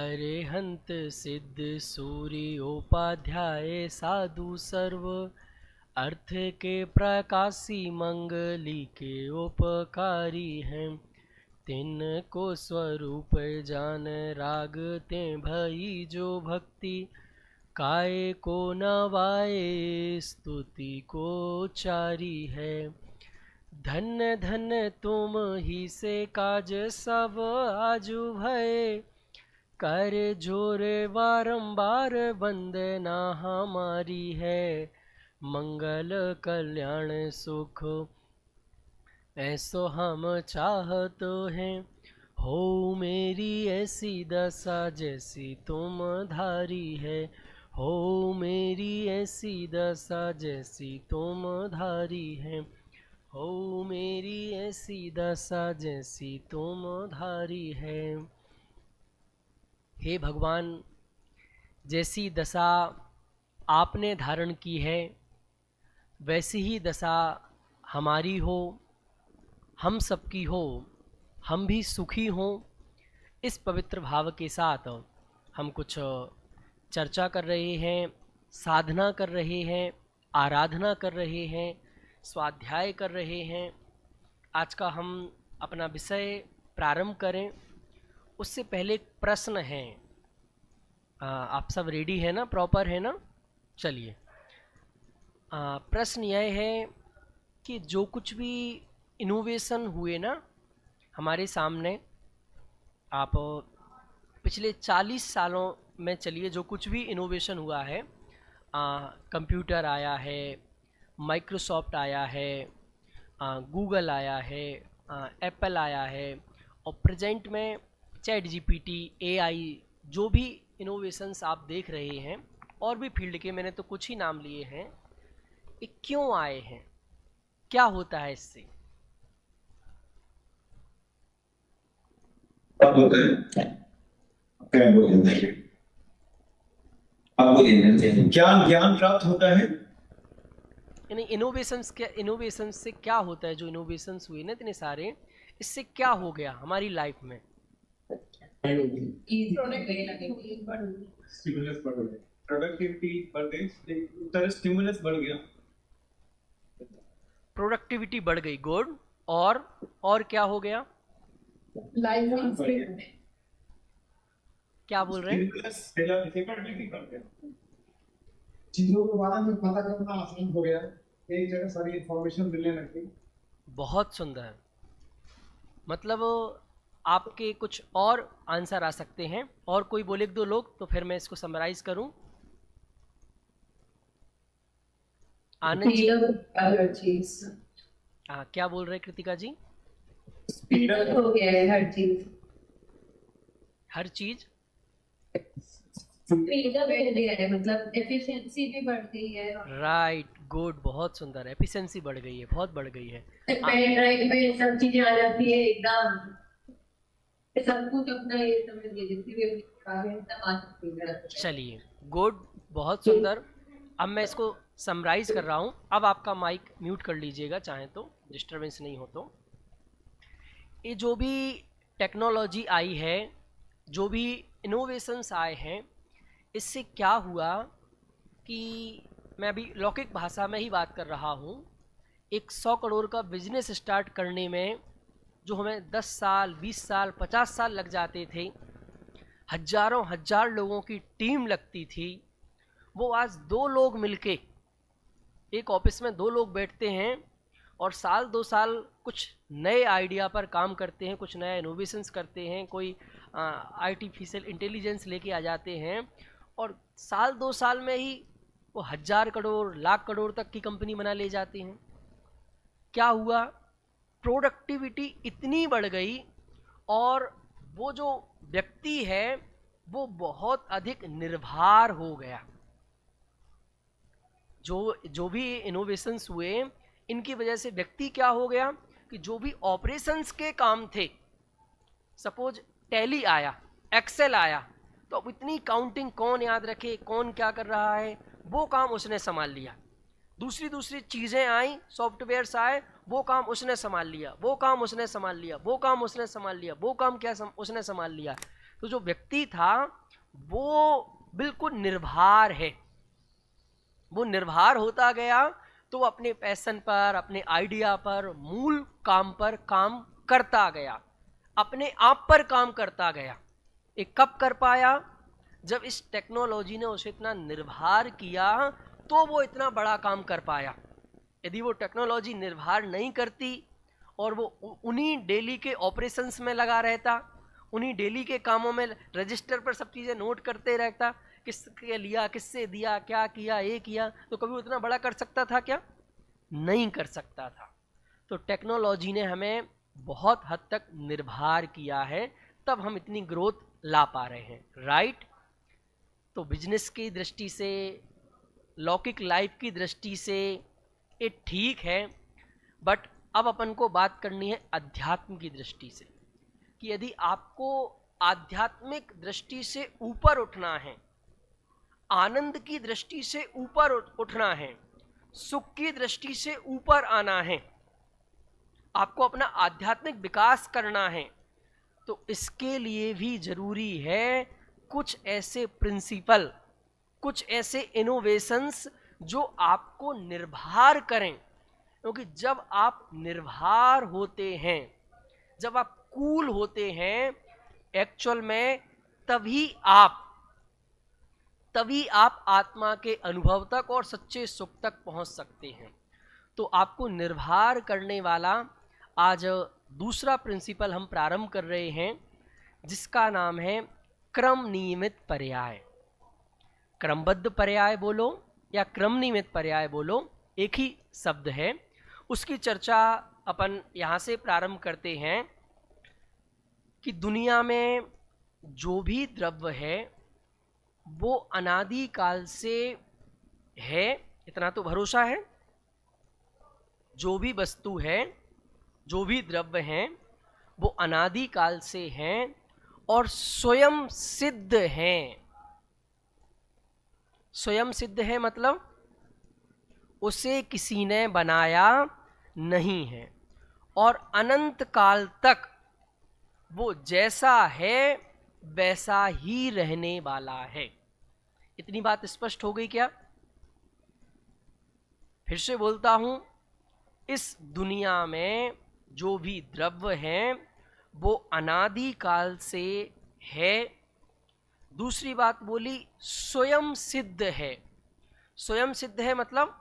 अरिहंत सिद्ध सूर्योपाध्याय साधु सर्व अर्थ के प्रकाशी मंगली के उपकारी हैं। तिनको स्वरूप जान राग ते भई जो भक्ति काय को नवाए स्तुति को चारी है। धन धन तुम ही से काज सब आजु भय कर जोर बारंबार वंदना हमारी है। मंगल कल्याण सुख ऐसो हम चाहते हैं। हो मेरी ऐसी दशा जैसी तुम धारी है। हो मेरी ऐसी दशा जैसी तुम धारी है। हो मेरी ऐसी दशा जैसी तुम धारी है। हे भगवान, जैसी दशा आपने धारण की है वैसी ही दशा हमारी हो, हम सबकी हो, हम भी सुखी हों। इस पवित्र भाव के साथ हम कुछ चर्चा कर रहे हैं, साधना कर रहे हैं, आराधना कर रहे हैं, स्वाध्याय कर रहे हैं। आज का हम अपना विषय प्रारंभ करें उससे पहले एक प्रश्न है। आप सब रेडी है ना, प्रॉपर है ना? चलिए, प्रश्न यह है कि जो कुछ भी इनोवेशन हुए ना हमारे सामने, आप पिछले 40 सालों में चलिए, जो कुछ भी इनोवेशन हुआ है, कंप्यूटर आया है, माइक्रोसॉफ्ट आया है, गूगल आया है, एप्पल आया है, और प्रेजेंट में चैट जीपीटी, एआई, जो भी इनोवेशंस आप देख रहे हैं और भी फील्ड के, मैंने तो कुछ ही नाम लिए हैं, ये क्यों आए हैं, क्या होता है इससे? क्या होता है? क्या ज्ञान प्राप्त होता है। यानी इनोवेशंस से क्या होता है? जो इनोवेशंस हुए ना इतने सारे, इससे क्या हो गया हमारी लाइफ में? प्रोडक्टिविटी बढ़ गई, गुड। और क्या हो गया? क्या बोल रहे हैं? चीजों के बारे में पता करना आसान हो गया, एक जगह सारी इंफॉर्मेशन मिलने लगी। बहुत सुंदर। मतलब आपके कुछ और आंसर आ सकते हैं, और कोई बोले दो लोग तो फिर मैं इसको समराइज करूं। आनंद जी, क्या बोल रहे कृतिका जी? स्पीड अप हो गया है हर चीज। हर चीज स्पीड अप हो गया है, मतलब एफिशिएंसी भी बढ़ गई है। राइट, गुड, बहुत सुंदर। एफिशिएंसी बढ़ गई है, बहुत बढ़ गई है। पेन ड्राइव पे सब चीजें आ जाती है एकदम, सब कुछ अपना ये समझ लीजिए सब आ सकती है। चलिए, गुड, बहुत सुंदर। अब मैं इसको समराइज कर रहा हूँ। अब आपका माइक म्यूट कर लीजिएगा चाहे तो, डिस्टरबेंस नहीं हो तो। ये जो भी टेक्नोलॉजी आई है, जो भी इनोवेशंस आए हैं, इससे क्या हुआ कि मैं अभी लौकिक भाषा में ही बात कर रहा हूँ। एक 100 करोड़ का बिजनेस स्टार्ट करने में जो हमें 10 साल, 20 साल, 50 साल लग जाते थे, हजारों हजार लोगों की टीम लगती थी, वो आज 2 लोग मिलके एक ऑफिस में 2 लोग बैठते हैं और साल 2 साल कुछ नए आइडिया पर काम करते हैं, कुछ नया इनोवेशंस करते हैं, कोई आर्टिफिशियल इंटेलिजेंस लेके आ जाते हैं, और साल 2 साल में ही वो 1000 करोड़, लाख करोड़ तक की कंपनी बना ले जाते हैं। क्या हुआ? प्रोडक्टिविटी इतनी बढ़ गई, और वो जो व्यक्ति है वो बहुत अधिक निर्भर हो गया। जो भी इनोवेशंस हुए, इनकी वजह से व्यक्ति क्या हो गया कि जो भी ऑपरेशंस के काम थे, सपोज टैली आया, एक्सेल आया, तो अब इतनी काउंटिंग कौन याद रखे, कौन क्या कर रहा है, वो काम उसने संभाल लिया। दूसरी चीज़ें आई, सॉफ्टवेयर्स आए, वो काम उसने संभाल लिया, वो काम उसने संभाल लिया, वो काम उसने संभाल लिया, वो काम क्या उसने संभाल लिया। तो जो व्यक्ति था वो बिल्कुल निर्भर है, वो निर्भर होता गया, तो वो अपने पैशन पर, अपने आइडिया पर, मूल काम पर काम करता गया, अपने आप पर काम करता गया। एक कब कर पाया? जब इस टेक्नोलॉजी ने उसे इतना निर्भर किया तो वो इतना बड़ा काम कर पाया। यदि वो टेक्नोलॉजी निर्भर नहीं करती और वो उन्हीं डेली के ऑपरेशंस में लगा रहता, उन्हीं डेली के कामों में रजिस्टर पर सब चीज़ें नोट करते रहता, किसके लिया, किससे दिया, क्या किया, ये किया, तो कभी उतना बड़ा कर सकता था क्या? नहीं कर सकता था। तो टेक्नोलॉजी ने हमें बहुत हद तक निर्भर किया है, तब हम इतनी ग्रोथ ला पा रहे हैं, राइट? तो बिजनेस की दृष्टि से, लौकिक लाइफ की दृष्टि से ये ठीक है, बट अब अपन को बात करनी है अध्यात्म की दृष्टि से, कि यदि आपको आध्यात्मिक दृष्टि से ऊपर उठना है, आनंद की दृष्टि से ऊपर उठना है, सुख की दृष्टि से ऊपर आना है, आपको अपना आध्यात्मिक विकास करना है, तो इसके लिए भी जरूरी है कुछ ऐसे प्रिंसिपल, कुछ ऐसे इनोवेशंस जो आपको निर्भर करें। क्योंकि जब आप निर्भर होते हैं, जब आप कूल होते हैं एक्चुअल में, तभी आप आत्मा के अनुभव तक और सच्चे सुख तक पहुंच सकते हैं। तो आपको निर्भर करने वाला आज दूसरा प्रिंसिपल हम प्रारंभ कर रहे हैं, जिसका नाम है क्रम नियमित पर्याय। क्रमबद्ध पर्याय बोलो या क्रम नियमित पर्याय बोलो, एक ही शब्द है। उसकी चर्चा अपन यहाँ से प्रारंभ करते हैं कि दुनिया में जो भी द्रव्य है वो अनादि काल से है, इतना तो भरोसा है। जो भी वस्तु है, जो भी द्रव्य हैं, वो अनादि काल से हैं और स्वयं सिद्ध हैं। स्वयं सिद्ध है मतलब उसे किसी ने बनाया नहीं है, और अनंत काल तक वो जैसा है वैसा ही रहने वाला है। इतनी बात स्पष्ट हो गई क्या? फिर से बोलता हूं, इस दुनिया में जो भी द्रव्य हैं वो अनादि काल से है। दूसरी बात बोली, स्वयं सिद्ध है। स्वयं सिद्ध है मतलब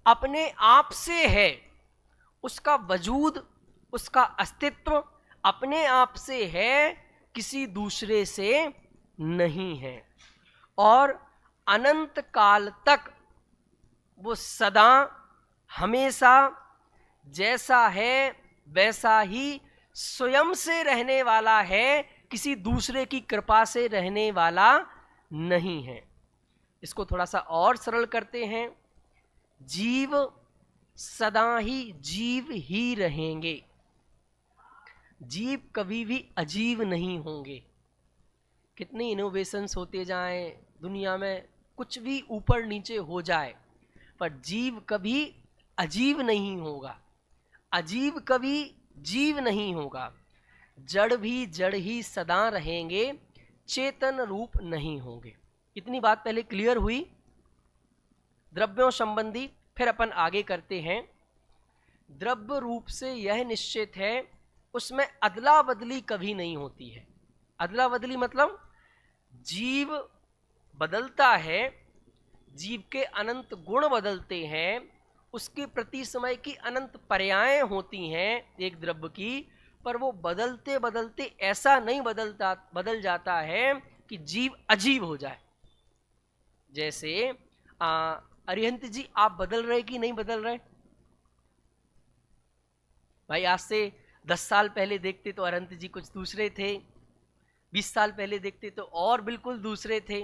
अपने आप से है, उसका वजूद, उसका अस्तित्व अपने आप से है, किसी दूसरे से नहीं है। और अनंत काल तक वो सदा हमेशा जैसा है वैसा ही स्वयं से रहने वाला है, किसी दूसरे की कृपा से रहने वाला नहीं है। इसको थोड़ा सा और सरल करते हैं, जीव सदा ही जीव ही रहेंगे, जीव कभी भी अजीब नहीं होंगे। कितने इनोवेशंस होते जाएं दुनिया में, कुछ भी ऊपर नीचे हो जाए, पर जीव कभी अजीब नहीं होगा, अजीब कभी जीव नहीं होगा। जड़ भी जड़ ही सदा रहेंगे, चेतन रूप नहीं होंगे। इतनी बात पहले क्लियर हुई द्रव्यों संबंधी। फिर अपन आगे करते हैं। द्रव्य रूप से यह निश्चित है, उसमें अदला बदली कभी नहीं होती है। अदला बदली मतलब जीव बदलता है, जीव के अनंत गुण बदलते हैं, उसके प्रति समय की अनंत पर्यायें होती हैं एक द्रव्य की, पर वो बदलते बदलते ऐसा नहीं बदल जाता है कि जीव अजीब हो जाए। जैसे अरिहंत जी, आप बदल रहे कि नहीं बदल रहे? भाई आज से 10 साल पहले देखते तो अरिहंत जी कुछ दूसरे थे, 20 साल पहले देखते तो और बिल्कुल दूसरे थे,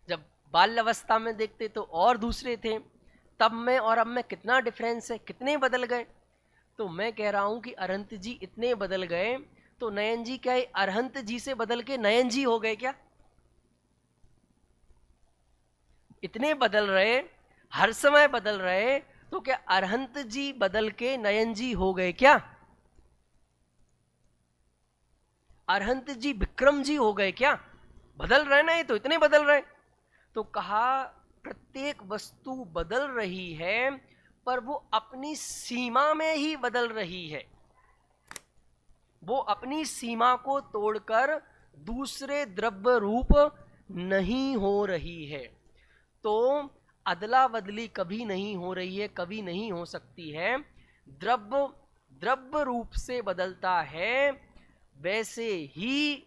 जब बाल्यावस्था में देखते तो और दूसरे थे। तब में और अब में कितना डिफरेंस है, कितने बदल गए। तो मैं कह रहा हूं कि अरिहंत जी इतने बदल गए, तो नयन जी क्या अरिहंत जी से बदल के नयन जी हो गए क्या? इतने बदल रहे, हर समय बदल रहे, तो क्या अरिहंत जी बदल के नयन जी हो गए क्या? अरहंत जी विक्रम जी हो गए क्या? बदल रहे ना, ये तो इतने बदल रहे। तो कहा प्रत्येक वस्तु बदल रही है, पर वो अपनी सीमा में ही बदल रही है। वो अपनी सीमा को तोड़कर दूसरे द्रव्य रूप नहीं हो रही है। तो अदला बदली कभी नहीं हो रही है, कभी नहीं हो सकती है। द्रव्य द्रव्य रूप से बदलता है, वैसे ही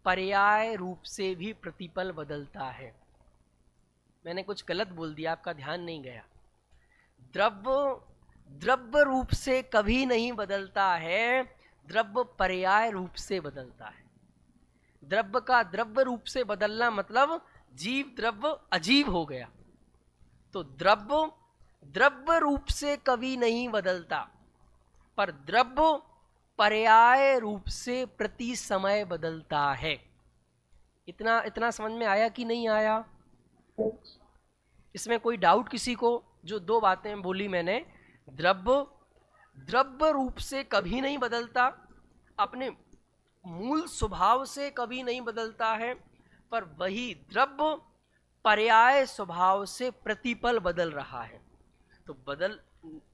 पर्याय रूप से भी प्रतिपल बदलता है। मैंने कुछ गलत बोल दिया, आपका ध्यान नहीं गया। द्रव्य द्रव्य रूप से कभी नहीं बदलता है, द्रव्य पर्याय रूप से बदलता है। द्रव्य का द्रव्य रूप से बदलना मतलब जीव द्रव्य अजीव हो गया। तो द्रव्य द्रव्य रूप से कभी नहीं बदलता, पर द्रव्य पर्याय रूप से प्रति समय बदलता है। इतना समझ में आया कि नहीं आया? इसमें कोई डाउट किसी को? जो दो बातें बोली मैंने, द्रव्य द्रव्य रूप से कभी नहीं बदलता, अपने मूल स्वभाव से कभी नहीं बदलता है, पर वही द्रव्य पर्याय स्वभाव से प्रतिपल बदल रहा है। तो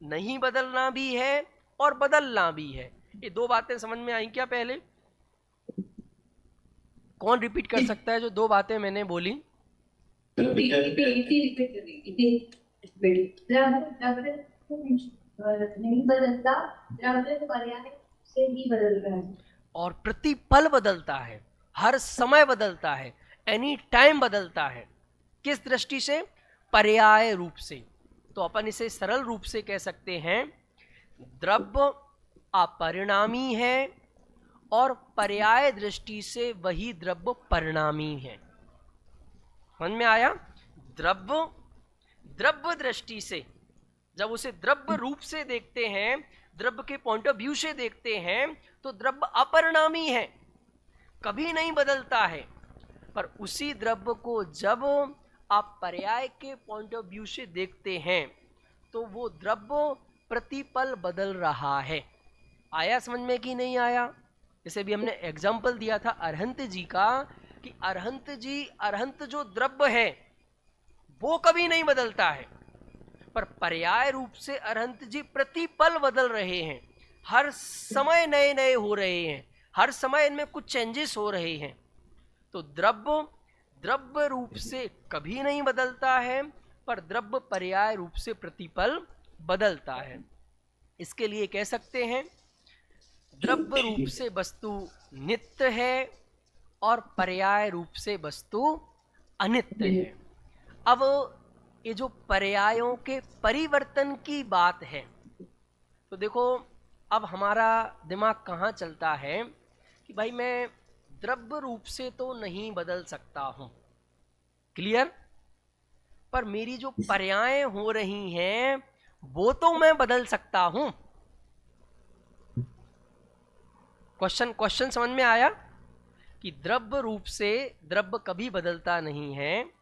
नहीं बदलना भी है और बदलना भी है। ये दो बातें समझ में आई क्या? पहले कौन रिपीट कर सकता है जो दो बातें मैंने बोली? नहीं बदलता, द्रव्य पर्याय से ही बदल रहा है, और प्रतिपल बदलता है, हर समय बदलता है, एनी टाइम बदलता है। किस दृष्टि से? पर्याय रूप से। तो अपन इसे सरल रूप से कह सकते हैं, द्रव्य अपरिणामी है और पर्याय दृष्टि से वही द्रव्य परिणामी है। समझ में आया? द्रव्य द्रव्य दृष्टि से जब उसे द्रव्य रूप से देखते हैं, द्रव्य के पॉइंट ऑफ व्यू से देखते हैं, तो द्रव्य अपरिणामी है, कभी नहीं बदलता है। पर उसी द्रव्य को जब आप पर्याय के पॉइंट ऑफ व्यू से देखते हैं, तो वो द्रव्य प्रतिपल बदल रहा है। आया समझ में कि नहीं आया? जैसे भी हमने एग्जाम्पल दिया था अरहंत जी का, कि अरहंत जो द्रव्य है वो कभी नहीं बदलता है, पर पर्याय रूप से अरहंत जी प्रतिपल बदल रहे हैं, हर समय नए नए हो रहे हैं, हर समय इनमें कुछ चेंजेस हो रहे हैं। तो द्रव्य द्रव्य रूप से कभी नहीं बदलता है, पर द्रव्य पर्याय रूप से प्रतिपल बदलता है। इसके लिए कह सकते हैं, द्रव्य रूप से वस्तु नित्य है और पर्याय रूप से वस्तु अनित्य है। अब ये जो पर्यायों के परिवर्तन की बात है, तो देखो अब हमारा दिमाग कहाँ चलता है कि भाई मैं द्रव्य रूप से तो नहीं बदल सकता हूँ, क्लियर, पर मेरी जो पर्यायें हो रही हैं वो तो मैं बदल सकता हूँ। क्वेश्चन समझ में आया? कि द्रव्य रूप से द्रव्य कभी बदलता नहीं है,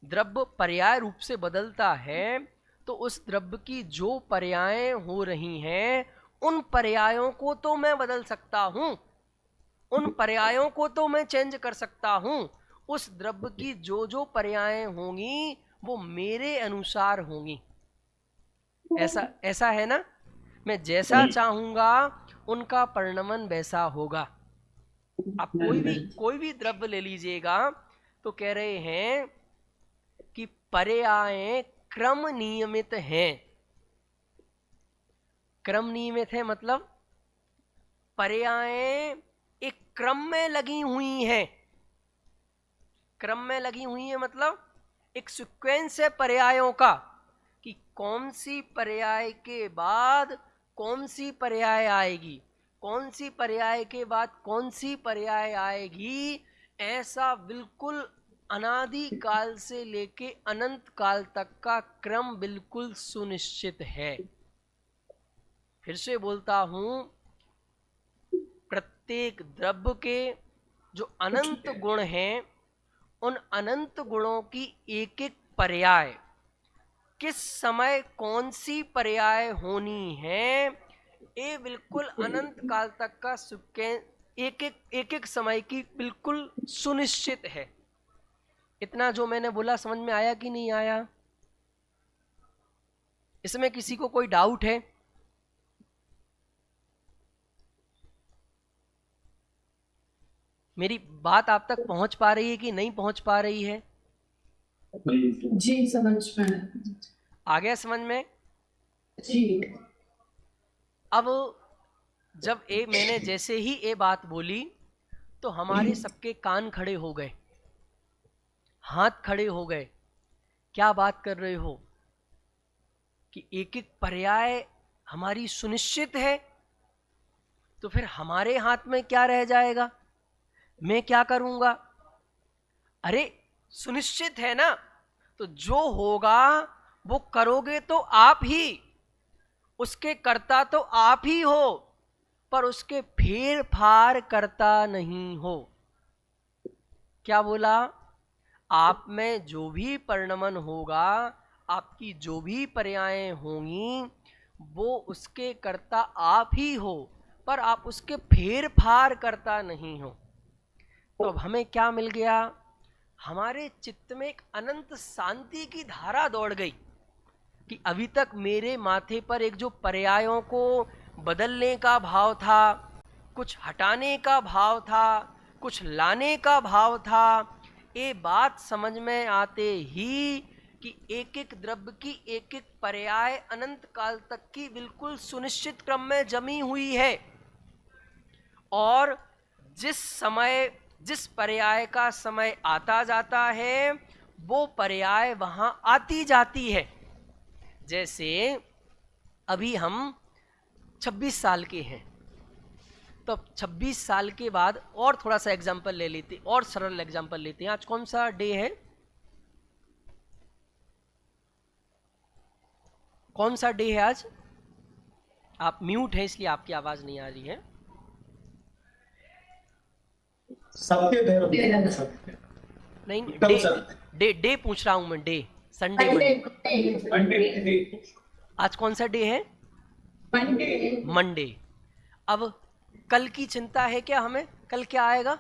द्रव्य पर्याय रूप से बदलता है। तो उस द्रव्य की जो पर्यायें हो रही हैं, उन पर्यायों को तो मैं बदल सकता हूँ, उन पर्यायों को तो मैं चेंज कर सकता हूँ। उस द्रव्य की जो जो पर्यायें होंगी वो मेरे अनुसार होंगी। ऐसा है ना? मैं जैसा चाहूंगा उनका परिणमन वैसा होगा। आप कोई भी द्रव्य ले लीजिएगा, तो कह रहे हैं कि पर्यायें क्रम नियमित हैं। क्रम नियमित है मतलब पर्यायें एक क्रम में लगी हुई हैं। क्रम में लगी हुई है मतलब एक सीक्वेंस है पर्यायों का, कि कौन सी पर्याय के बाद कौन सी पर्याय आएगी, कौन सी पर्याय के बाद कौन सी पर्याय आएगी। ऐसा बिल्कुल अनादि काल से लेके अनंत काल तक का क्रम बिल्कुल सुनिश्चित है। फिर से बोलता हूं, प्रत्येक द्रव्य के जो अनंत गुण हैं, उन अनंत गुणों की एक एक पर्याय किस समय कौन सी पर्याय होनी है, ये बिल्कुल अनंत काल तक का एक एक समय की बिल्कुल सुनिश्चित है। इतना जो मैंने बोला समझ में आया कि नहीं आया? इसमें किसी को कोई डाउट है? मेरी बात आप तक पहुंच पा रही है कि नहीं पहुंच पा रही है? जी समझ में आ गया समझ में? जी। अब जब मैंने जैसे ही ये बात बोली तो हमारे सबके कान खड़े हो गए, हाथ खड़े हो गए। क्या बात कर रहे हो कि एक एक पर्याय हमारी सुनिश्चित है, तो फिर हमारे हाथ में क्या रह जाएगा? मैं क्या करूंगा? अरे सुनिश्चित है ना, तो जो होगा वो करोगे तो आप ही, उसके कर्ता तो आप ही हो, पर उसके फेर फार करता नहीं हो। क्या बोला? आप में जो भी परिणमन होगा, आपकी जो भी पर्यायें होंगी, वो उसके कर्ता आप ही हो, पर आप उसके फेर फार करता नहीं हो। तो अब हमें क्या मिल गया? हमारे चित्त में एक अनंत शांति की धारा दौड़ गई कि अभी तक मेरे माथे पर एक जो पर्यायों को बदलने का भाव था, कुछ हटाने का भाव था, कुछ लाने का भाव था, ये बात समझ में आते ही कि एक एक द्रव्य की एक एक पर्याय अनंत काल तक की बिल्कुल सुनिश्चित क्रम में जमी हुई है, और जिस समय जिस पर्याय का समय आता जाता है वो पर्याय वहां आती जाती है। जैसे अभी हम 26 साल के हैं, तो 26 साल के बाद और थोड़ा सा एग्जाम्पल ले लेते, और सरल एग्जाम्पल लेते हैं। आज कौन सा डे है? कौन सा डे है आज? आप म्यूट हैं इसलिए आपकी आवाज नहीं आ रही है। सबके भैरव नहीं, डे पूछ रहा हूं मैं। Day Sunday, Monday. आज कौन सा डे है? मंडे। अब कल की चिंता है क्या हमें? कल क्या आएगा?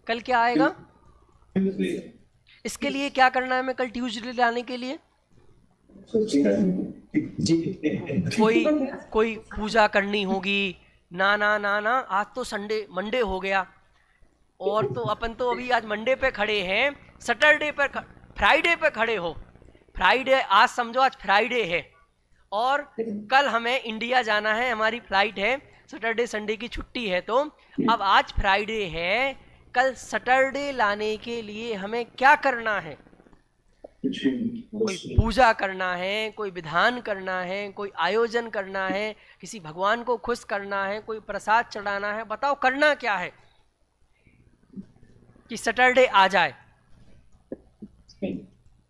कल क्या आएगा? इसके लिए क्या करना है हमें कल ट्यूसडे लाने के लिए? कोई पूजा करनी होगी? ना ना ना ना, आज तो संडे मंडे हो गया, और तो अपन तो अभी आज मंडे पे खड़े हैं, सैटरडे पर फ्राइडे पे खड़े हो। फ्राइडे आज समझो, आज फ्राइडे है और कल हमें इंडिया जाना है, हमारी फ्लाइट है, सैटरडे संडे की छुट्टी है। तो अब आज फ्राइडे है, कल सैटरडे लाने के लिए हमें क्या करना है? कोई पूजा करना है, कोई विधान करना है, कोई आयोजन करना है, किसी भगवान को खुश करना है, कोई प्रसाद चढ़ाना है। बताओ करना क्या है कि सैटरडे आ जाए?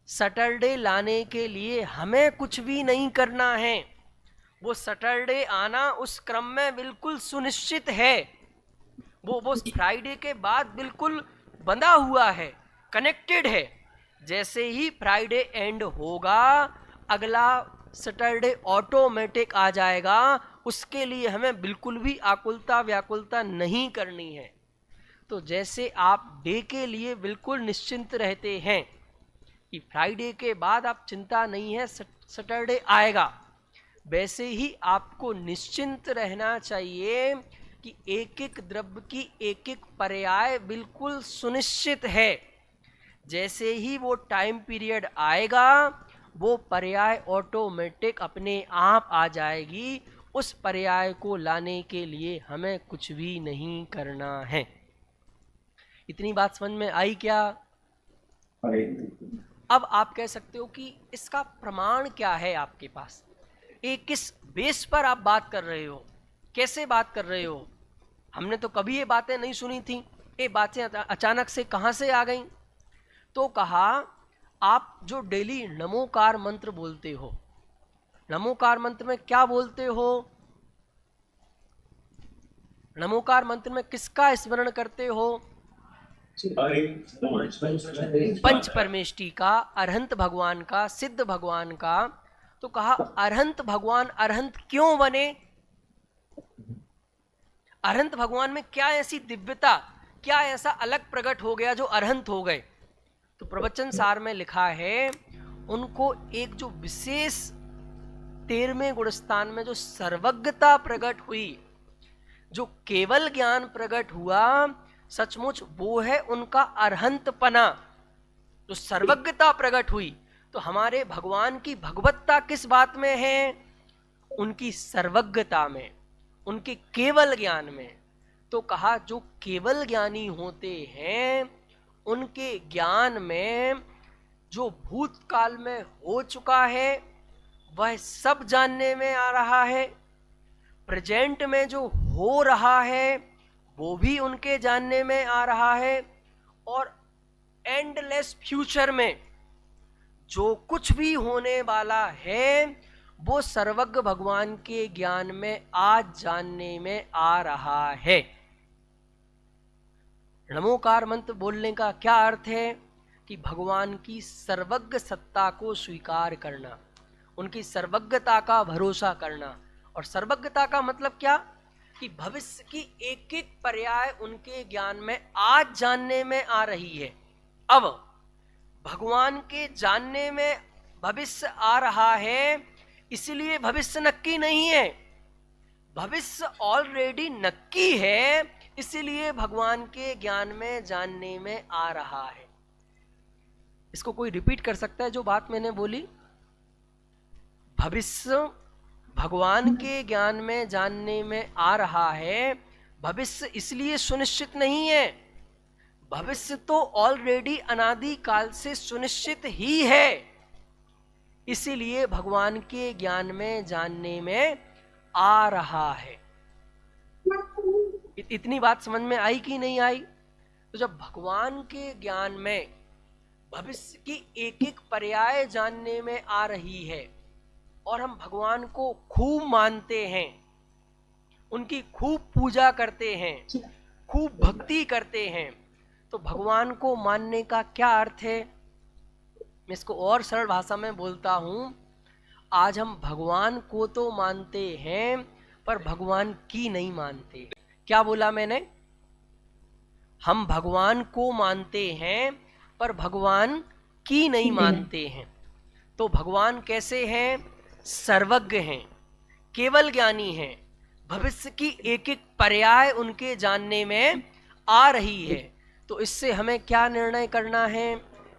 सैटरडे लाने के लिए हमें कुछ भी नहीं करना है, वो सैटरडे आना उस क्रम में बिल्कुल सुनिश्चित है। वो फ्राइडे के बाद बिल्कुल बंधा हुआ है, कनेक्टेड है। जैसे ही फ्राइडे एंड होगा, अगला सैटरडे ऑटोमेटिक आ जाएगा। उसके लिए हमें बिल्कुल भी आकुलता व्याकुलता नहीं करनी है। तो जैसे आप डे के लिए बिल्कुल निश्चिंत रहते हैं कि फ्राइडे के बाद आप चिंता नहीं है, सैटरडे आएगा, वैसे ही आपको निश्चिंत रहना चाहिए कि एक एक द्रव्य की एक एक पर्याय बिल्कुल सुनिश्चित है। जैसे ही वो टाइम पीरियड आएगा, वो पर्याय ऑटोमेटिक अपने आप आ जाएगी। उस पर्याय को लाने के लिए हमें कुछ भी नहीं करना है। इतनी बात समझ में आई क्या? अब आप कह सकते हो कि इसका प्रमाण क्या है आपके पास? किस बेस पर आप बात कर रहे हो, कैसे बात कर रहे हो? हमने तो कभी ये बातें नहीं सुनी थी, ये बातें अचानक से कहाँ से आ गई? तो कहा, आप जो डेली नमोकार मंत्र बोलते हो, नमोकार मंत्र में क्या बोलते हो? नमोकार मंत्र में किसका स्मरण करते हो? पंच परमेष्टि का, अरहंत भगवान का, सिद्ध भगवान का। तो कहा, अरहंत भगवान अरहंत क्यों बने? अरहंत भगवान में क्या ऐसी दिव्यता, क्या ऐसा अलग प्रकट हो गया जो अरहंत हो गए? तो प्रवचन सार में लिखा है उनको एक जो विशेष 13वें गुणस्थान में जो सर्वज्ञता प्रकट हुई, जो केवल ज्ञान प्रकट हुआ, सचमुच वो है उनका अरहंतपना। जो सर्वज्ञता प्रकट हुई, तो हमारे भगवान की भगवत्ता किस बात में है? उनकी सर्वज्ञता में, उनके केवल ज्ञान में। तो कहा जो केवल ज्ञानी होते हैं उनके ज्ञान में जो भूतकाल में हो चुका है वह सब जानने में आ रहा है, प्रेजेंट में जो हो रहा है वो भी उनके जानने में आ रहा है, और एंडलेस फ्यूचर में जो कुछ भी होने वाला है वो सर्वज्ञ भगवान के ज्ञान में आज जानने में आ रहा है। नमोकार मंत्र बोलने का क्या अर्थ है? कि भगवान की सर्वज्ञ सत्ता को स्वीकार करना, उनकी सर्वज्ञता का भरोसा करना। और सर्वज्ञता का मतलब क्या? कि भविष्य की एक एक पर्याय उनके ज्ञान में आज जानने में आ रही है। अब भगवान के जानने में भविष्य आ रहा है, इसलिए भविष्य नक्की नहीं है। भविष्य ऑलरेडी नक्की है, इसलिए भगवान के ज्ञान में जानने में आ रहा है। इसको कोई रिपीट कर सकता है जो बात मैंने बोली? भविष्य भगवान के ज्ञान में जानने में आ रहा है, भविष्य इसलिए सुनिश्चित नहीं है, भविष्य तो ऑलरेडी अनादि काल से सुनिश्चित ही है, इसीलिए भगवान के ज्ञान में जानने में आ रहा है। इतनी बात समझ में आई कि नहीं आई? तो जब भगवान के ज्ञान में भविष्य की एक एक पर्याय जानने में आ रही है और हम भगवान को खूब मानते हैं, उनकी खूब पूजा करते हैं, खूब भक्ति करते हैं, तो भगवान को मानने का क्या अर्थ है? मैं इसको और सरल भाषा में बोलता हूं, आज हम भगवान को तो मानते हैं पर भगवान की नहीं मानते। क्या बोला मैंने? हम भगवान को मानते हैं पर भगवान की नहीं मानते हैं। तो भगवान कैसे हैं? सर्वज्ञ हैं, केवल ज्ञानी हैं, भविष्य की एक एक पर्याय उनके जानने में आ रही है। तो इससे हमें क्या निर्णय करना है,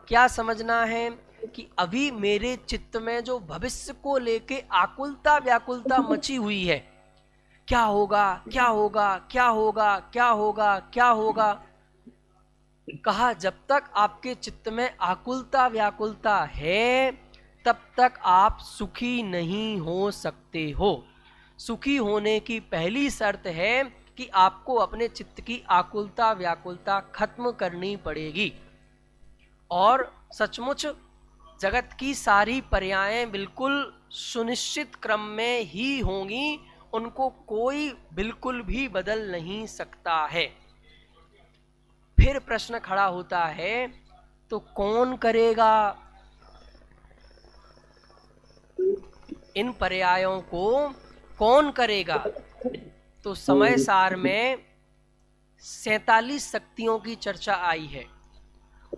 क्या समझना है? कि अभी मेरे चित्त में जो भविष्य को लेके आकुलता व्याकुलता मची हुई है, क्या होगा, क्या होगा, क्या होगा, क्या होगा, क्या होगा। कहा जब तक आपके चित्त में आकुलता व्याकुलता है तब तक आप सुखी नहीं हो सकते हो। सुखी होने की पहली शर्त है कि आपको अपने चित्त की आकुलता व्याकुलता खत्म करनी पड़ेगी। और सचमुच जगत की सारी पर्यायें बिल्कुल सुनिश्चित क्रम में ही होंगी, उनको कोई बिल्कुल भी बदल नहीं सकता है। फिर प्रश्न खड़ा होता है, तो कौन करेगा इन पर्यायों को? कौन करेगा? तो समय सार में 47 शक्तियों की चर्चा आई है।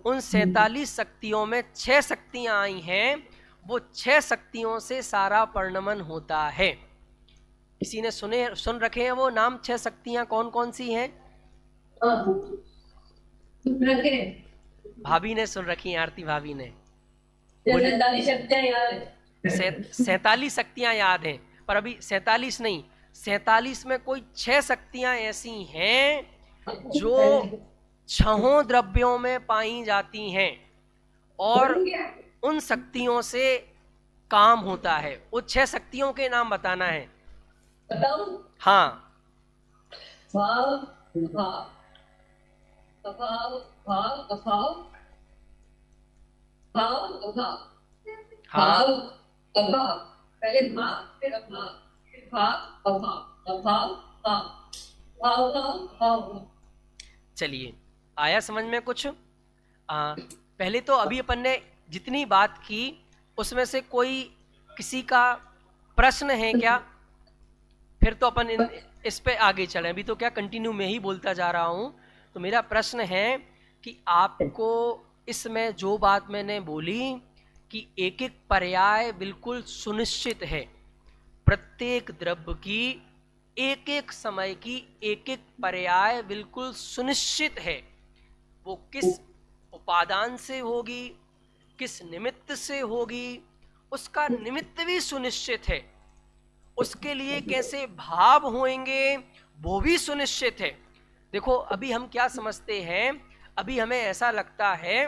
उन 47 शक्तियों में 6 शक्तियां आई हैं, वो 6 शक्तियों से सारा परिणमन होता है। किसी ने सुन रखे हैं वो नाम? 6 शक्तियां कौन कौन सी हैं? भाभी ने सुन रखी हैं, आरती भाभी ने। 47 शक्तियां याद हैं, पर अभी 47 नहीं, 47 में कोई 6 शक्तियां ऐसी हैं जो 6 द्रव्यों में पाई जाती हैं और उन शक्तियों से काम होता है। वो 6 शक्तियों के नाम बताना है। हाँ, हाँ, पहले फिर चलिए आया समझ में कुछ? पहले तो अभी अपन ने जितनी बात की उसमें से कोई किसी का प्रश्न है क्या? फिर तो अपन इस पे आगे चलें, अभी तो क्या कंटिन्यू में ही बोलता जा रहा हूँ। तो मेरा प्रश्न है कि आपको इसमें जो बात मैंने बोली कि एक एक पर्याय बिल्कुल सुनिश्चित है, प्रत्येक द्रव्य की एक एक समय की एक एक पर्याय बिल्कुल सुनिश्चित है, वो किस उपादान से होगी, किस निमित्त से होगी, उसका निमित्त भी सुनिश्चित है, उसके लिए कैसे भाव होंगे वो भी सुनिश्चित है। देखो अभी हम क्या समझते हैं, अभी हमें ऐसा लगता है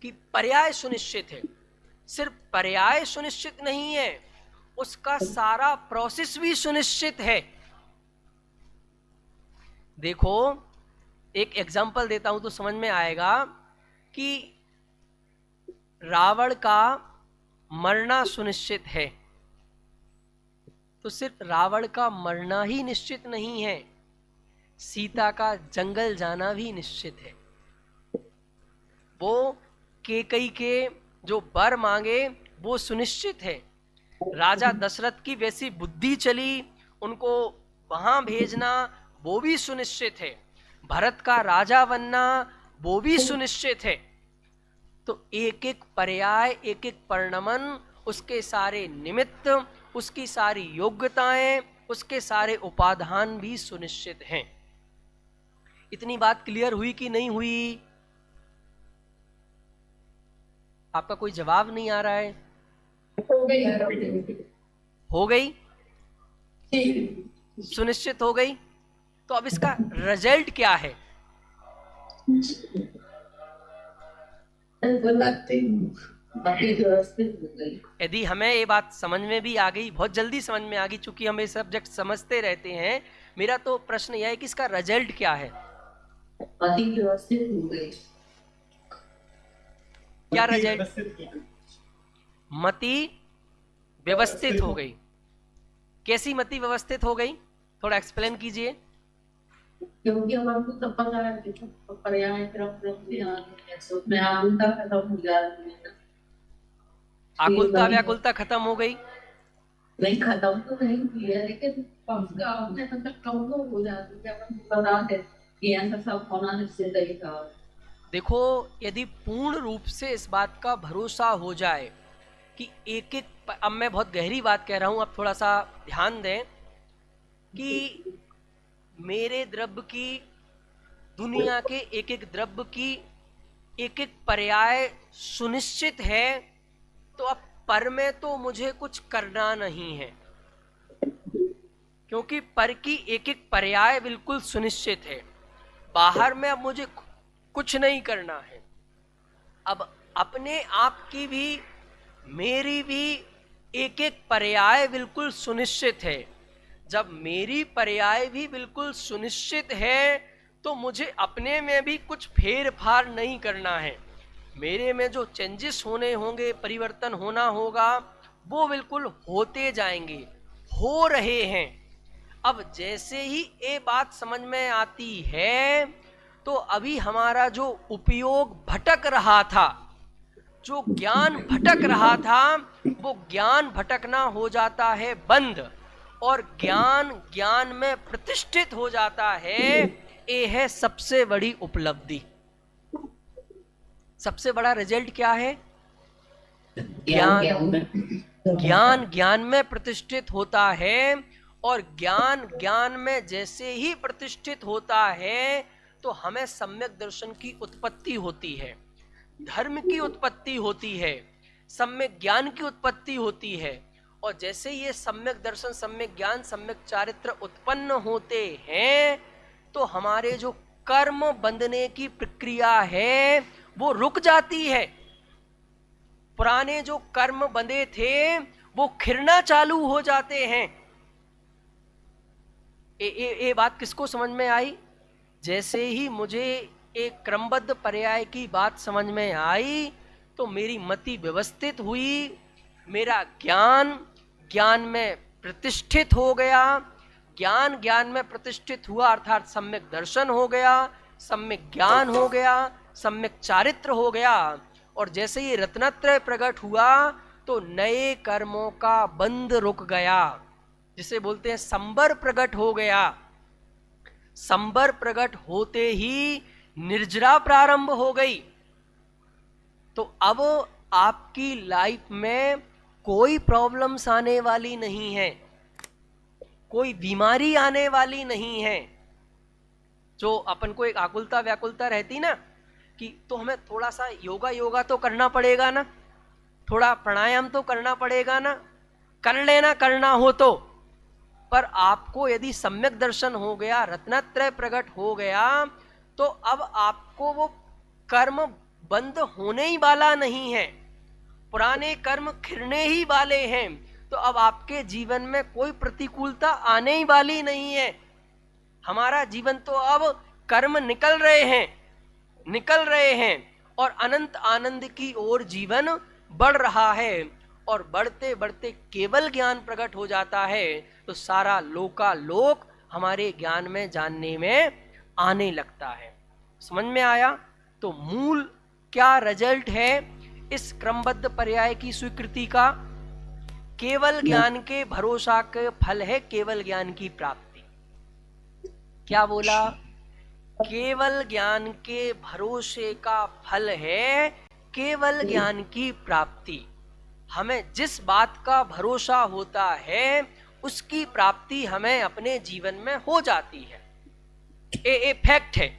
कि पर्याय सुनिश्चित है, सिर्फ पर्याय सुनिश्चित नहीं है, उसका सारा प्रोसेस भी सुनिश्चित है। देखो एक एग्जांपल देता हूं तो समझ में आएगा कि रावण का मरना सुनिश्चित है, तो सिर्फ रावण का मरना ही निश्चित नहीं है, सीता का जंगल जाना भी निश्चित है। वो कैकेयी के जो वर मांगे वो सुनिश्चित है, राजा दशरथ की वैसी बुद्धि चली उनको वहां भेजना वो भी सुनिश्चित है, भरत का राजा बनना वो भी सुनिश्चित है। तो एक एक पर्याय, एक एक परिणमन, उसके सारे निमित्त, उसकी सारी योग्यताएं, उसके सारे उपादान भी सुनिश्चित हैं। इतनी बात क्लियर हुई कि नहीं हुई? आपका कोई जवाब नहीं आ रहा है? हो गई, सुनिश्चित हो गई। तो अब इसका रिजल्ट क्या है? यदि हमें ये बात समझ में भी आ गई, बहुत जल्दी समझ में आ गई, चूंकि हम ये सब्जेक्ट समझते रहते हैं, मेरा तो प्रश्न यह है कि इसका रिजल्ट क्या है? क्या रिजल्ट? मति व्यवस्थित हो गई। कैसी मति व्यवस्थित हो गई, थोड़ा एक्सप्लेन कीजिए। क्योंकि हम आपको तब पता है कि पर्याय में आकुलता खत्म हो जाती है, आकुलता व्याकुलता खत्म हो गई। नहीं खत्म तो नहीं हुई है, लेकिन अपने तक कम हो जाती है, पता है कि ऐसा सब होना निश्चित ही था। देखो यदि पूर्ण रूप से इस बात का भरोसा हो जाए कि एक एक, अब मैं बहुत गहरी बात कह रहा हूं, अब थोड़ा सा ध्यान दें कि मेरे द्रव्य की, दुनिया के एक एक द्रव्य की एक एक पर्याय सुनिश्चित है, तो अब पर में तो मुझे कुछ करना नहीं है, क्योंकि पर की एक एक पर्याय बिल्कुल सुनिश्चित है। बाहर में अब मुझे कुछ नहीं करना है। अब अपने आप की भी, मेरी भी एक एक पर्याय बिल्कुल सुनिश्चित है। जब मेरी पर्याय भी बिल्कुल सुनिश्चित है तो मुझे अपने में भी कुछ फेर फार नहीं करना है। मेरे में जो चेंजेस होने होंगे, परिवर्तन होना होगा, वो बिल्कुल होते जाएंगे, हो रहे हैं। अब जैसे ही ये बात समझ में आती है तो अभी हमारा जो उपयोग भटक रहा था, जो ज्ञान भटक रहा था, वो ज्ञान भटकना हो जाता है बंद, और ज्ञान ज्ञान में प्रतिष्ठित हो जाता है। ये है सबसे बड़ी उपलब्धि। सबसे बड़ा रिजल्ट क्या है? ज्ञान ज्ञान में प्रतिष्ठित होता है, और ज्ञान ज्ञान में जैसे ही प्रतिष्ठित होता है तो हमें सम्यक दर्शन की उत्पत्ति होती है, धर्म की उत्पत्ति होती है, सम्यक ज्ञान की उत्पत्ति होती है। और जैसे ये सम्यक दर्शन, सम्यक ज्ञान, सम्यक चारित्र उत्पन्न होते हैं तो हमारे जो कर्म बंधने की प्रक्रिया है वो रुक जाती है। पुराने जो कर्म बंधे थे वो खिरना चालू हो जाते हैं। ये बात किसको समझ में आई? जैसे ही मुझे एक क्रमबद्ध पर्याय की बात समझ में आई तो मेरी मति व्यवस्थित हुई, मेरा ज्ञान ज्ञान में प्रतिष्ठित हो गया, ज्ञान ज्ञान में प्रतिष्ठित हुआ अर्थात सम्यक दर्शन हो गया, सम्यक ज्ञान हो गया, सम्यक चारित्र हो गया। और जैसे ही रत्नत्रय प्रकट हुआ तो नए कर्मों का बंध रुक गया। जिसे बोलते हैं संबर प्रकट हो गया। संबर प्रकट होते ही निर्जरा प्रारंभ हो गई। तो अब आपकी लाइफ में कोई प्रॉब्लम्स आने वाली नहीं है, कोई बीमारी आने वाली नहीं है। जो अपन को एक आकुलता व्याकुलता रहती ना कि तो हमें थोड़ा सा योगा तो करना पड़ेगा ना, थोड़ा प्राणायाम तो करना पड़ेगा ना, कर लेना करना हो तो। पर आपको यदि सम्यक दर्शन हो गया, रत्नत्रय प्रकट हो गया, तो अब आपको वो कर्म बंद होने ही वाला नहीं है, पुराने कर्म खिरने ही वाले हैं। तो अब आपके जीवन में कोई प्रतिकूलता आने ही वाली नहीं है। हमारा जीवन तो अब कर्म निकल रहे हैं और अनंत आनंद की ओर जीवन बढ़ रहा है। और बढ़ते बढ़ते केवल ज्ञान प्रकट हो जाता है तो सारा लोकालोक हमारे ज्ञान में जानने में आने लगता है। समझ में आया? तो मूल क्या रिजल्ट है इस क्रमबद्ध पर्याय की स्वीकृति का? केवल ज्ञान के भरोसा के फल है केवल ज्ञान की प्राप्ति। क्या बोला? केवल ज्ञान के भरोसे का फल है केवल ज्ञान की प्राप्ति। हमें जिस बात का भरोसा होता है उसकी प्राप्ति हमें अपने जीवन में हो जाती है। ये फैक्ट है।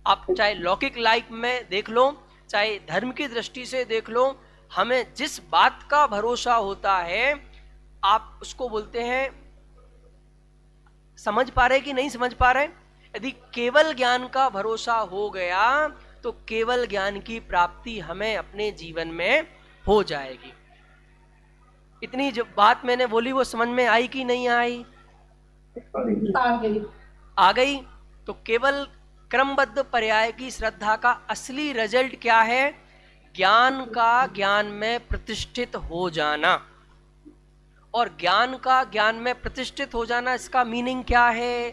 आप चाहे लौकिक लाइफ में देख लो, चाहे धर्म की दृष्टि से देख लो, हमें जिस बात का भरोसा होता है आप उसको बोलते हैं, समझ पा रहे कि नहीं समझ पा रहे? यदि केवल ज्ञान का भरोसा हो गया तो केवल ज्ञान की प्राप्ति हमें अपने जीवन में हो जाएगी। इतनी जो बात मैंने बोली वो समझ में आई कि नहीं आई? आ गई। तो केवल क्रमबद्ध पर्याय की श्रद्धा का असली रिजल्ट क्या है? ज्ञान का ज्ञान में प्रतिष्ठित हो जाना। और ज्ञान का ज्ञान में प्रतिष्ठित हो जाना, इसका मीनिंग क्या है?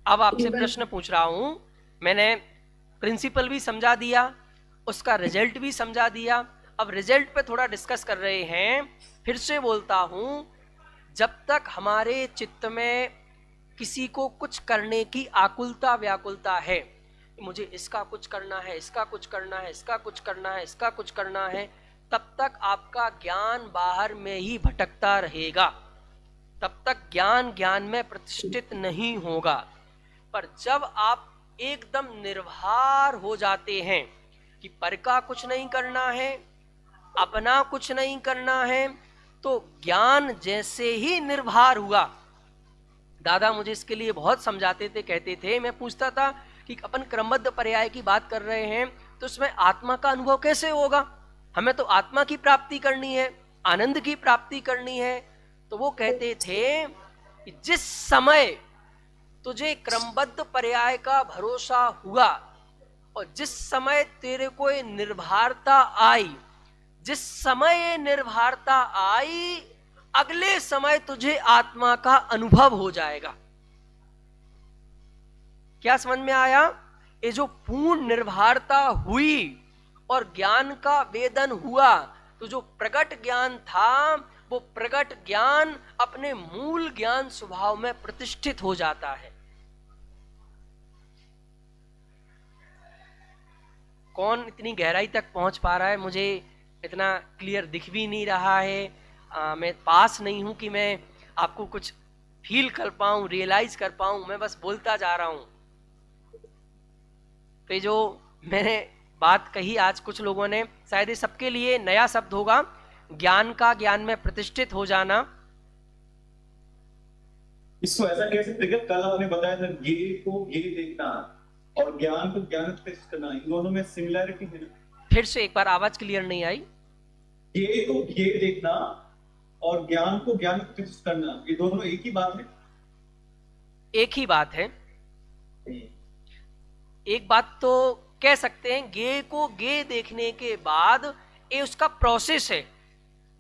अब आपसे प्रश्न पूछ रहा हूं। मैंने प्रिंसिपल भी समझा दिया, उसका रिजल्ट भी समझा दिया। अब रिजल्ट पे थोड़ा डिस्कस कर रहे हैं। फिर से बोलता हूं, जब तक हमारे चित्त में किसी को कुछ करने की आकुलता व्याकुलता है, मुझे इसका कुछ करना है, इसका कुछ करना है, इसका कुछ करना है, इसका कुछ करना है, तब तक आपका ज्ञान बाहर में ही भटकता रहेगा। तब तक ज्ञान ज्ञान में प्रतिष्ठित नहीं होगा। पर जब आप एकदम निर्भर हो जाते हैं कि पर का कुछ नहीं करना है, अपना कुछ नहीं करना है, तो ज्ञान जैसे ही निर्भर हुआ, दादा मुझे इसके लिए बहुत समझाते थे, कहते थे, मैं पूछता था कि अपन क्रमबद्ध पर्याय की बात कर रहे हैं तो इसमें आत्मा का अनुभव कैसे होगा? हमें तो आत्मा की प्राप्ति करनी है, आनंद की प्राप्ति करनी है। तो वो कहते थे कि जिस समय तुझे क्रमबद्ध पर्याय का भरोसा हुआ और जिस समय तेरे को ये निर्भरता आई, जिस समय ये निर्भरता आई, अगले समय तुझे आत्मा का अनुभव हो जाएगा। क्या समझ में आया? ये जो पूर्ण निर्भरता हुई और ज्ञान का वेदन हुआ, तो जो प्रकट ज्ञान था वो प्रकट ज्ञान अपने मूल ज्ञान स्वभाव में प्रतिष्ठित हो जाता है। कौन इतनी गहराई तक पहुंच पा रहा है? मुझे इतना क्लियर दिख भी नहीं रहा है। मैं पास नहीं हूं कि मैं आपको कुछ फील कर पाऊं, रियलाइज कर पाऊं। मैं बस बोलता जा रहा हूं। तो जो मैंने बात कही आज कुछ लोगों ने, शायद ये सबके लिए नया शब्द होगा, ज्ञान का ज्ञान में प्रतिष्ठित हो जाना। इसको ऐसा कह सकते हैं, कल आपने बताया था ये को ये देखना और ज्ञान को ज्ञान प्रतिष्ठित करना, इन दोनों में सिमिलैरिटी है। फिर से एक बार, आवाज क्लियर नहीं आई। ये को ये देखना और ज्ञान को ज्ञान प्रतिष्ठित करना, ये दोनों एक ही बात है। एक ही बात है। एक बात तो कह सकते हैं, गे को गे देखने के बाद ये उसका प्रोसेस है।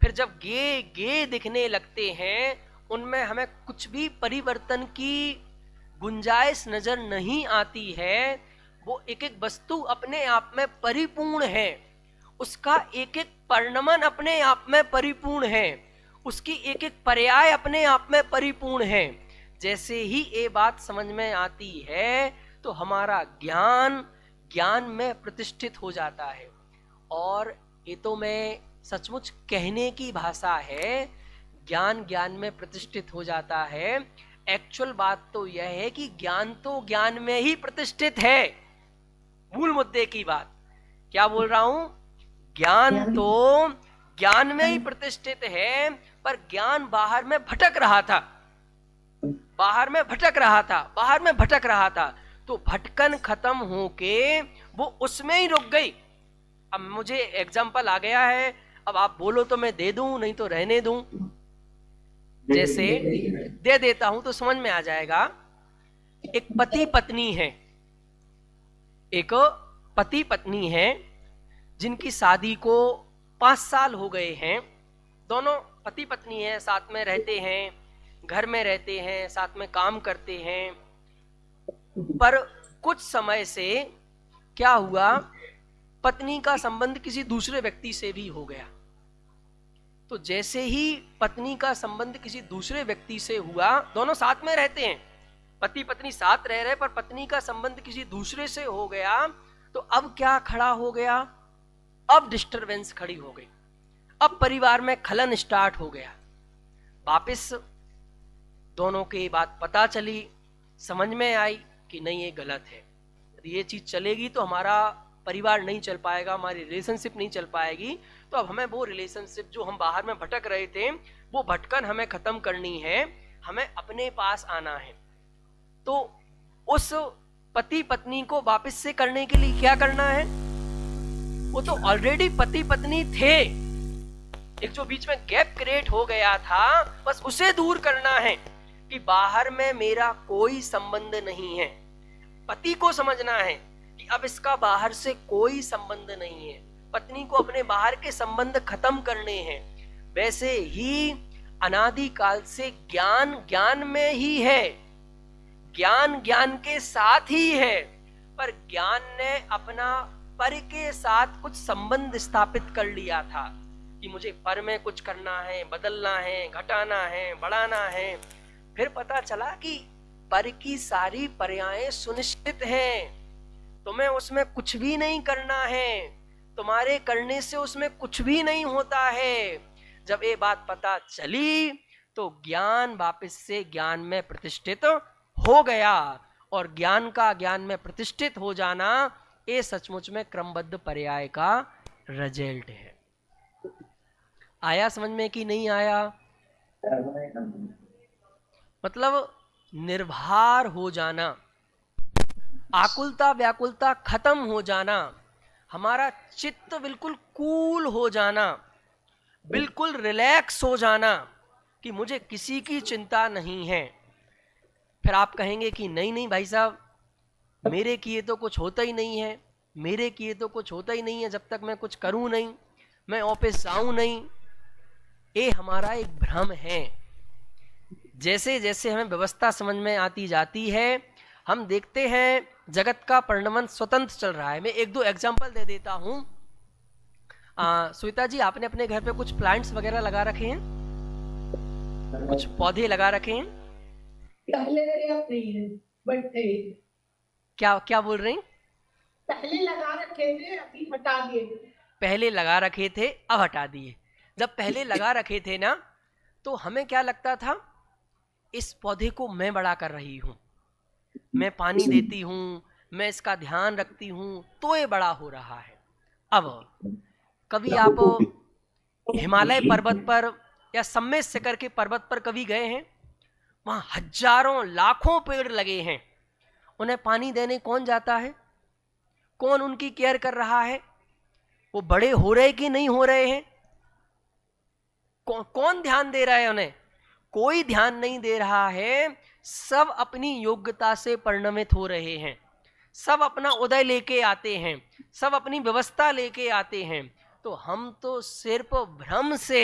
फिर जब गे दिखने लगते हैं, उनमें हमें कुछ भी परिवर्तन की गुंजाइश नजर नहीं आती है। वो एक एक वस्तु अपने आप में परिपूर्ण है। उसका एक एक परिणमन अपने आप में परिपूर्ण है, उसकी एक एक पर्याय अपने आप में परिपूर्ण है। जैसे ही ये बात समझ में आती है तो हमारा ज्ञान ज्ञान में प्रतिष्ठित हो जाता है। और ये तो मैं सचमुच कहने की भाषा है, ज्ञान ज्ञान में प्रतिष्ठित हो जाता है। एक्चुअल बात तो यह है कि ज्ञान तो ज्ञान में ही प्रतिष्ठित है। मूल मुद्दे की बात क्या बोल रहा हूं, ज्ञान तो ज्ञान में ही प्रतिष्ठित है, पर ज्ञान बाहर में भटक रहा था, बाहर में भटक रहा था, बाहर में भटक रहा था। तो भटकन खत्म होके वो उसमें ही रुक गई। अब मुझे एग्जाम्पल आ गया है, अब आप बोलो तो मैं दे दूं, नहीं तो रहने दूं। जैसे दे देता हूं तो समझ में आ जाएगा। एक पति पत्नी है, एक पति पत्नी है जिनकी शादी को 5 साल हो गए हैं। दोनों पति पत्नी हैं, साथ में रहते हैं, घर में रहते हैं, साथ में काम करते हैं। पर कुछ समय से क्या हुआ, पत्नी का संबंध किसी दूसरे व्यक्ति से भी हो गया। तो जैसे ही पत्नी का संबंध किसी दूसरे व्यक्ति से हुआ, दोनों साथ में रहते हैं, पति पत्नी साथ रह रहे, पर पत्नी का संबंध किसी दूसरे से हो गया, तो अब क्या खड़ा हो गया, अब डिस्टरबेंस खड़ी हो गई, अब परिवार में खलन स्टार्ट हो गया। वापिस दोनों की बात पता चली, समझ में आई कि नहीं ये गलत है, यदि ये चीज चलेगी तो हमारा परिवार नहीं चल पाएगा, हमारी रिलेशनशिप नहीं चल पाएगी। तो अब हमें वो रिलेशनशिप जो हम बाहर में भटक रहे थे, वो भटकन हमें खत्म करनी है, हमें अपने पास आना है। तो उस पति पत्नी को वापस से करने के लिए क्या करना है, वो तो ऑलरेडी पति पत्नी थे, एक जो बीच में गैप क्रिएट हो गया था, बस उसे दूर करना है कि बाहर में मेरा कोई संबंध नहीं है। पति को समझना है कि अब इसका बाहर से कोई संबंध नहीं है, पत्नी को अपने बाहर के संबंध खत्म करने हैं। वैसे ही अनादि काल से ज्ञान ज्ञान में ही है, ज्ञान ज्ञान के साथ ही है, पर ज्ञान ने अपना पर के साथ कुछ संबंध स्थापित कर लिया था कि मुझे पर में कुछ करना है, बदलना है, घटाना है, बढ़ाना है। फिर पता चला कि पर की सारी पर्यायें सुनिश्चित हैं, तुम्हें उसमें कुछ भी नहीं करना है, तुम्हारे करने से उसमें कुछ भी नहीं होता है। जब ये बात पता चली तो ज्ञान वापस से ज्ञान में प्रतिष्ठित हो गया, और ज्ञान का ज्ञान में प्रतिष्ठित हो जाना ये सचमुच में क्रमबद्ध पर्याय का रिजल्ट है। आया समझ में कि नहीं आया? मतलब निर्भर हो जाना, आकुलता व्याकुलता खत्म हो जाना, हमारा चित्त बिल्कुल कूल हो जाना, बिल्कुल रिलैक्स हो जाना कि मुझे किसी की चिंता नहीं है। फिर आप कहेंगे कि नहीं नहीं भाई साहब, मेरे किए तो कुछ होता ही नहीं है, मेरे किए तो कुछ होता ही नहीं है, जब तक मैं कुछ करूं नहीं, मैं ऑफिस जाऊं नहीं। ये हमारा एक भ्रम है। जैसे जैसे हमें व्यवस्था समझ में आती जाती है, हम देखते हैं जगत का परिणमन स्वतंत्र चल रहा है। मैं एक दो एग्जांपल दे देता हूं। श्वेता जी, आपने अपने घर पे कुछ प्लांट्स वगैरह लगा रखे हैं, कुछ पौधे लगा रखे हैं? पहले नहीं है, बट क्या क्या बोल रही? पहले लगा रखे थे, अभी हटा दिए। पहले लगा रखे थे, अब हटा दिए। जब पहले लगा रखे थे ना, तो हमें क्या लगता था, इस पौधे को मैं बड़ा कर रही हूं, मैं पानी देती हूं, मैं इसका ध्यान रखती हूं, तो ये बड़ा हो रहा है। अब कभी आप हिमालय पर्वत पर या सम्मेद शिखर के पर्वत पर कभी गए हैं? वहां हजारों लाखों पेड़ लगे हैं, उन्हें पानी देने कौन जाता है? कौन उनकी केयर कर रहा है? वो बड़े हो रहे कि नहीं हो रहे हैं? कौन ध्यान दे रहा है उन्हें? कोई ध्यान नहीं दे रहा है। सब अपनी योग्यता से परिणमित हो रहे हैं, सब अपना उदय लेके आते हैं, सब अपनी व्यवस्था लेके आते हैं। तो हम तो सिर्फ भ्रम से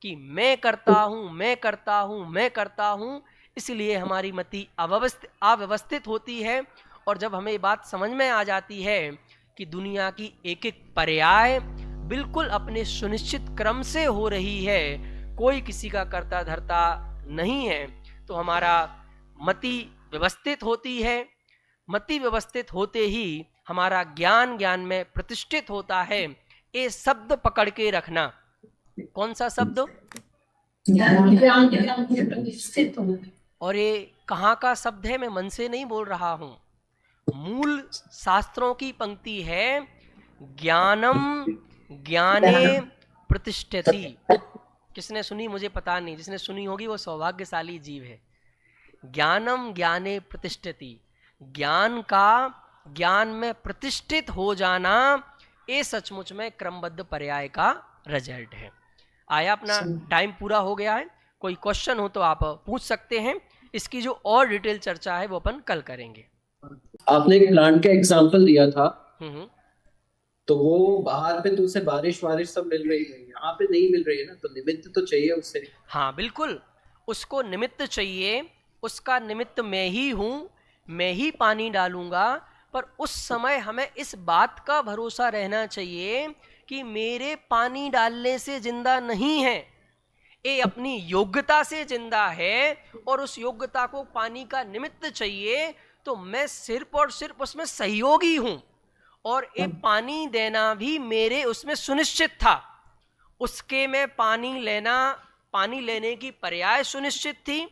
कि मैं करता हूं, मैं करता हूं, मैं करता हूं, इसलिए हमारी मति अव्यवस्थित होती है। और जब हमें बात समझ में आ जाती है कि दुनिया की एक एक पर्याय बिल्कुल अपने सुनिश्चित क्रम से हो रही है, कोई किसी का कर्ता धर्ता नहीं है, तो हमारा मति व्यवस्थित होती है। मति व्यवस्थित होते ही हमारा ज्ञान ज्ञान में प्रतिष्ठित होता है। ये शब्द पकड़ के रखना। कौन सा शब्द? और ये कहाँ का शब्द है? मैं मन से नहीं बोल रहा हूं, मूल शास्त्रों की पंक्ति है, ज्ञानम ज्ञाने प्रतिष्ठति। किसने सुनी मुझे पता नहीं, जिसने सुनी होगी वो सौभाग्यशाली जीव है। ज्ञानम ज्ञाने प्रतिष्ठति, ज्ञान का ज्ञान में प्रतिष्ठित हो जाना, ये सचमुच में क्रमबद्ध पर्याय का रिजल्ट है। आया, अपना टाइम पूरा हो गया है। कोई क्वेश्चन हो तो आप पूछ सकते हैं। इसकी जो और डिटेल चर्चा है वो अपन कल करेंगे। आपने एक प्लांट का एग्जांपल दिया था, तो वो बाहर पे तो उसे बारिश सब मिल रही है, यहाँ पे नहीं मिल रही है ना, तो निमित्त तो चाहिए उससे। हाँ बिल्कुल, उसको निमित्त चाहिए। उसका निमित्त मैं ही हूँ, मैं ही पानी डालूंगा। पर उस समय हमें इस बात का भरोसा रहना चाहिए कि मेरे पानी डालने से जिंदा नहीं है, ये अपनी योग्यता से जिंदा है, और उस योग्यता को पानी का निमित्त चाहिए। तो मैं सिर्फ और सिर्फ उसमें सहयोगी हूं, और ये पानी देना भी मेरे उसमें सुनिश्चित था। उसके में पानी लेने की पर्याय सुनिश्चित थी।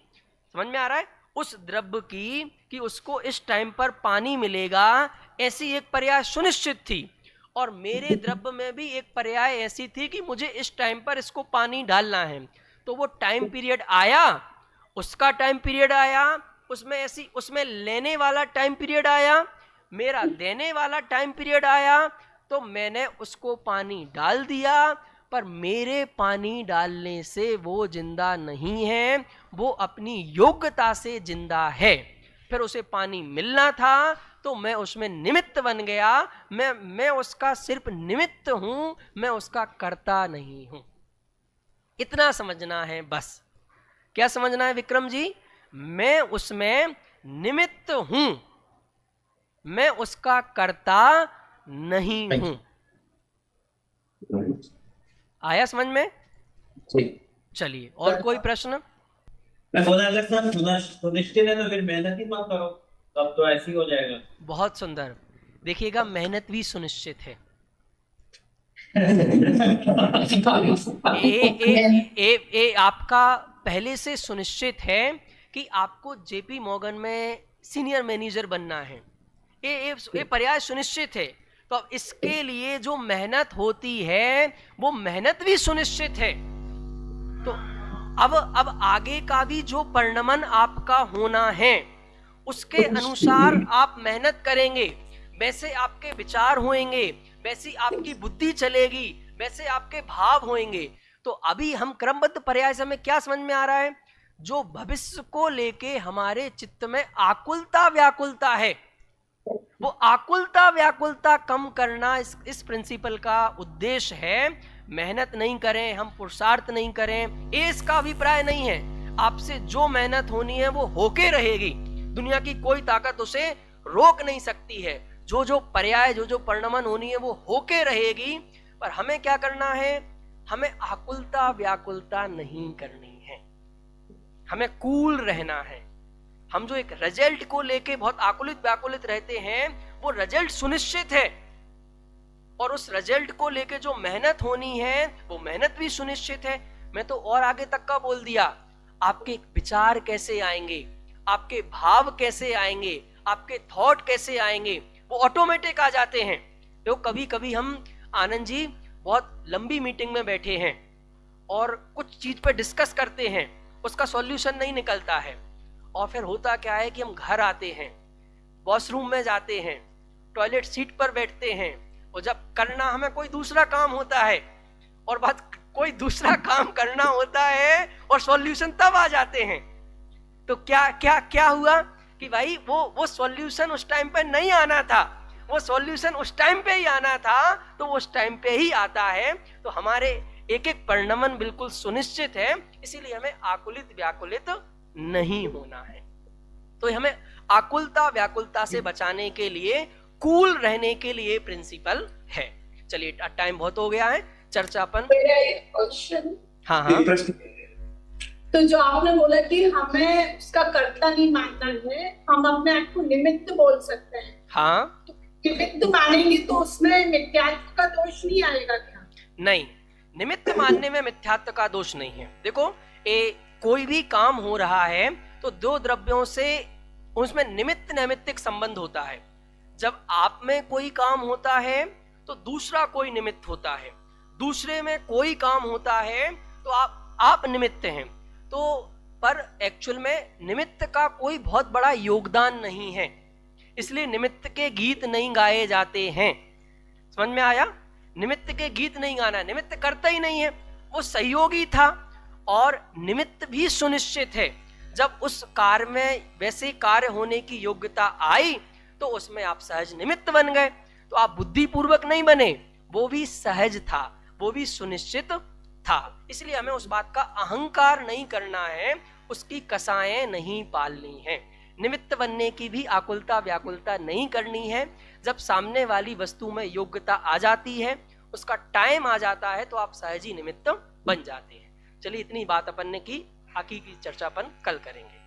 समझ में आ रहा है? उस द्रव्य की कि उसको इस टाइम पर पानी मिलेगा, ऐसी एक पर्याय सुनिश्चित थी। और मेरे द्रव्य में भी एक पर्याय ऐसी थी कि मुझे इस टाइम पर इसको पानी डालना है। तो वो टाइम पीरियड आया, उसका टाइम पीरियड आया, उसमें लेने वाला टाइम पीरियड आया, मेरा देने वाला टाइम पीरियड आया। तो मैंने उसको पानी डाल दिया, पर मेरे पानी डालने से वो जिंदा नहीं है, वो अपनी योग्यता से जिंदा है। फिर उसे पानी मिलना था, तो मैं उसमें निमित्त बन गया। मैं उसका सिर्फ निमित्त हूं, मैं उसका कर्ता नहीं हूं। इतना समझना है बस। क्या समझना है विक्रम जी? मैं उसमें निमित्त हूं, मैं उसका कर्ता नहीं हूं। आया समझ में? चलिए, और कोई प्रश्न? मैं बोला अगर सब सुनिश्चित है तो फिर मेहनत ही मत करो, तब तो ऐसे ही हो जाएगा। बहुत सुंदर। देखिएगा, मेहनत भी सुनिश्चित है। आपका पहले से सुनिश्चित है कि आपको जेपी मॉर्गन में सीनियर मैनेजर बनना है। ये पर्याय सुनिश्चित है। तो अब इसके लिए जो मेहनत होती है वो मेहनत भी सुनिश्चित है। तो अब आगे का भी जो परिणमन आपका होना है उसके अनुसार आप मेहनत करेंगे, वैसे आपके विचार होंगे, वैसी आपकी बुद्धि चलेगी, वैसे आपके भाव होंगे। तो अभी हम क्रमबद्ध पर्याय से हमें क्या समझ में आ रहा है? जो भविष्य को लेके हमारे चित्त में आकुलता व्याकुलता है, वो आकुलता व्याकुलता कम करना इस प्रिंसिपल का उद्देश्य है। मेहनत नहीं करें, हम पुरुषार्थ नहीं करें, ये इसका अभिप्राय नहीं है। आपसे जो मेहनत होनी है वो होके रहेगी, दुनिया की कोई ताकत उसे रोक नहीं सकती है। जो पर्याय जो परिणमन होनी है वो होके रहेगी। पर हमें क्या करना है? हमें आकुलता व्याकुलता नहीं करनी है, हमें कूल रहना है। हम जो एक रिजल्ट को लेके बहुत आकुलित व्याकुलित रहते हैं, वो रिजल्ट सुनिश्चित है, और उस रिजल्ट को लेके जो मेहनत होनी है वो मेहनत भी सुनिश्चित है। मैं तो और आगे तक का बोल दिया। आपके विचार कैसे आएंगे, आपके भाव कैसे आएंगे, आपके थॉट कैसे आएंगे, वो ऑटोमेटिक आ जाते हैं। तो कभी कभी हम आनंद जी बहुत लंबी मीटिंग में बैठे हैं और कुछ चीज पर डिस्कस करते हैं, उसका सॉल्यूशन नहीं निकलता है, और फिर होता क्या है कि हम घर आते हैं, वॉशरूम में जाते हैं, टॉयलेट सीट पर बैठते हैं, और जब करना हमें कोई दूसरा काम होता है, और बात कोई दूसरा काम करना होता है और सॉल्यूशन तब आ जाते हैं। तो क्या क्या क्या हुआ कि भाई वो सॉल्यूशन उस टाइम पे नहीं आना था, वो सॉल्यूशन उस टाइम पे ही आना था, तो वो उस टाइम पे ही आता है। तो हमारे एक एक परिणमन बिल्कुल सुनिश्चित है, इसीलिए हमें आकुलित व्याकुलित नहीं होना है। तो हमें आकुलता व्याकुलता से बचाने के लिए, कूल रहने के लिए प्रिंसिपल है। चलिए टाइम बहुत हो गया है, चर्चा अपन मेरा एक क्वेश्चन, हाँ हाँ एक प्रश्न तो जो आपने बोला कि हमें उसका कर्ता नहीं मानना है, हम अपने आप को निमित्त बोल सकते हैं, हाँ तो निमित्त मानेंगे तो उसमें मिथ्यात्व का दोष नहीं आएगा क्या? नहीं, निमित्त मानने में मिथ्यात्व का दोष नहीं है। देखो कोई भी काम हो रहा है तो दो द्रव्यों से उसमें निमित्त नैमित्तिक संबंध होता है। जब आप में कोई काम होता है तो दूसरा कोई निमित्त होता है, दूसरे में कोई काम होता है तो आप निमित्त हैं। तो पर एक्चुअल में निमित्त का कोई बहुत बड़ा योगदान नहीं है, इसलिए निमित्त के गीत नहीं गाए जाते हैं। समझ में आया? निमित्त के गीत नहीं गाना है, निमित्त करता ही नहीं है, वो सहयोगी था और निमित्त भी सुनिश्चित है। जब उस कार्य में वैसे कार्य होने की योग्यता आई तो उसमें आप सहज निमित्त बन गए। तो आप बुद्धिपूर्वक नहीं बने, वो भी सहज था, वो भी सुनिश्चित था। इसलिए हमें उस बात का अहंकार नहीं करना है, उसकी कसाएं नहीं पालनी है, निमित्त बनने की भी आकुलता व्याकुलता नहीं करनी है। जब सामने वाली वस्तु में योग्यता आ जाती है, उसका टाइम आ जाता है, तो आप सहज ही निमित्त बन जाते हैं। चलिए इतनी बात अपन ने की, बाकी की चर्चा अपन कल करेंगे।